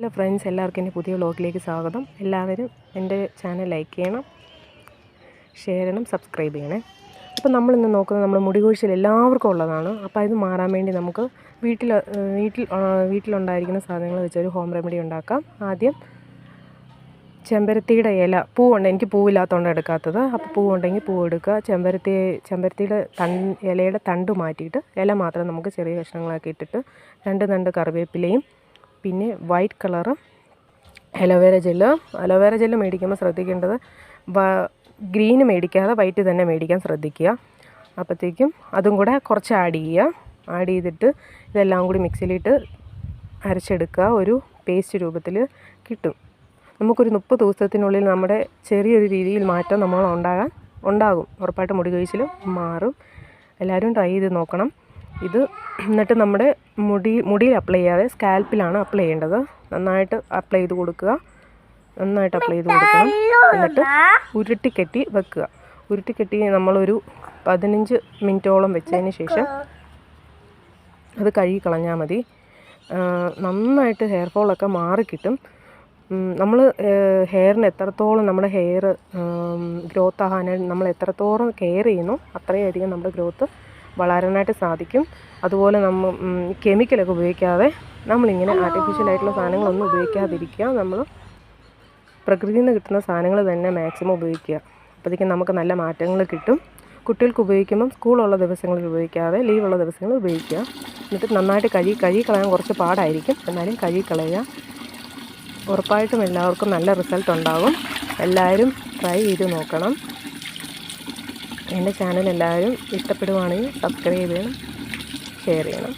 Hello friends, എല്ലാവർക്കും എൻ്റെ പുതിയ വ്ലോഗിലേക്ക് സ്വാഗതം. എല്ലാവരും എൻ്റെ ചാനൽ ലൈക്ക് ചെയ്യണം, ഷെയർ ചെയ്യണം, സബ്സ്ക്രൈബ് ചെയ്യണേ. അപ്പോൾ നമ്മളിന്ന് നോക്കുന്നത് നമ്മുടെ മുടി കൊഴിച്ചിൽ എല്ലാവർക്കും ഉള്ളതാണ്. അപ്പോൾ ഇത് മാറാൻ വേണ്ടി നമുക്ക് വീട്ടിലുണ്ടായിരിക്കുന്ന സാധനങ്ങൾ വെച്ചൊരു ഹോം റെമഡി ഉണ്ടാക്കാം. ആദ്യം ചെമ്പരത്തിയുടെ ഇല, പൂവുണ്ട്, എനിക്ക് പൂവില്ലാത്തതുകൊണ്ട് എടുക്കാത്തത്. അപ്പോൾ പൂവുണ്ടെങ്കിൽ പൂവ് എടുക്കുക. ചെമ്പരത്തിയുടെ ഇലയുടെ തണ്ട് മാറ്റിയിട്ട് ഇല മാത്രം നമുക്ക് ചെറിയ കഷ്ണങ്ങളാക്കി ഇട്ടിട്ട് 2 തണ്ട് കറിവേപ്പിലയും പിന്നെ വൈറ്റ് കളറ് അലോവേര ജെല്ല് മേടിക്കുമ്പോൾ ശ്രദ്ധിക്കേണ്ടത് ഗ്രീന് മേടിക്കാതെ വൈറ്റ് തന്നെ മേടിക്കാൻ ശ്രദ്ധിക്കുക. അപ്പോഴത്തേക്കും അതും കൂടെ കുറച്ച് ആഡ് ചെയ്തിട്ട് ഇതെല്ലാം കൂടി മിക്സിയിലിട്ട് അരച്ചെടുക്കുക. ഒരു പേസ്റ്റ് രൂപത്തിൽ കിട്ടും. നമുക്കൊരു 30 ദിവസത്തിനുള്ളിൽ നമ്മുടെ ചെറിയൊരു രീതിയിൽ മാറ്റം ഉണ്ടാകും. ഉറപ്പായിട്ട് മുടി കൊഴിച്ചിൽ മാറും. എല്ലാവരും ട്രൈ ചെയ്ത് നോക്കണം. ഇത് എന്നിട്ട് നമ്മുടെ മുടിയിൽ അപ്ലൈ ചെയ്യാതെ സ്കാൽപ്പിലാണ് അപ്ലൈ ചെയ്യേണ്ടത്. നന്നായിട്ട് അപ്ലൈ ചെയ്ത് കൊടുക്കണം. എന്നിട്ട് ഉരുട്ടിക്കെട്ടി വെക്കുക. ഉരുട്ടിക്കെട്ടി നമ്മളൊരു 15 മിനിറ്റോളം വെച്ചതിന് ശേഷം അത് കഴുകി കളഞ്ഞാൽ മതി. നന്നായിട്ട് ഹെയർ ഫോളൊക്കെ മാറിക്കിട്ടും. നമ്മൾ ഹെയറിന് എത്രത്തോളം നമ്മുടെ ഹെയർ ഗ്രോത്ത് ആകാനായിട്ട് നമ്മൾ എത്രത്തോളം കെയർ ചെയ്യുന്നു അത്രയധികം നമ്മുടെ ഗ്രോത്ത് വളരാനായിട്ട് സാധിക്കും. അതുപോലെ കെമിക്കലൊക്കെ ഉപയോഗിക്കാതെ നമ്മളിങ്ങനെ ആർട്ടിഫിഷ്യലായിട്ടുള്ള സാധനങ്ങളൊന്നും ഉപയോഗിക്കാതിരിക്കുക. നമ്മൾ പ്രകൃതിയിൽ നിന്ന് കിട്ടുന്ന സാധനങ്ങൾ തന്നെ മാക്സിമം ഉപയോഗിക്കുക. അപ്പോഴത്തേക്കും നമുക്ക് നല്ല മാറ്റങ്ങൾ കിട്ടും. കുട്ടികൾക്ക് ഉപയോഗിക്കുമ്പം സ്കൂളുള്ള ദിവസങ്ങളിൽ ഉപയോഗിക്കാതെ ലീവുള്ള ദിവസങ്ങളിൽ ഉപയോഗിക്കുക. എന്നിട്ട് നന്നായിട്ട് കഴുകി കളയാൻ കുറച്ച് പാടായിരിക്കും, എന്നാലും കഴുകി കളയുക. ഉറപ്പായിട്ടും എല്ലാവർക്കും നല്ല റിസൾട്ട് ഉണ്ടാകും. എല്ലാവരും ട്രൈ ചെയ്ത് നോക്കണം. എൻ്റെ ചാനൽ എല്ലാവരും ഇഷ്ടപ്പെടുവാണെങ്കിൽ സബ്സ്ക്രൈബ് ചെയ്യണം, ഷെയർ ചെയ്യണം.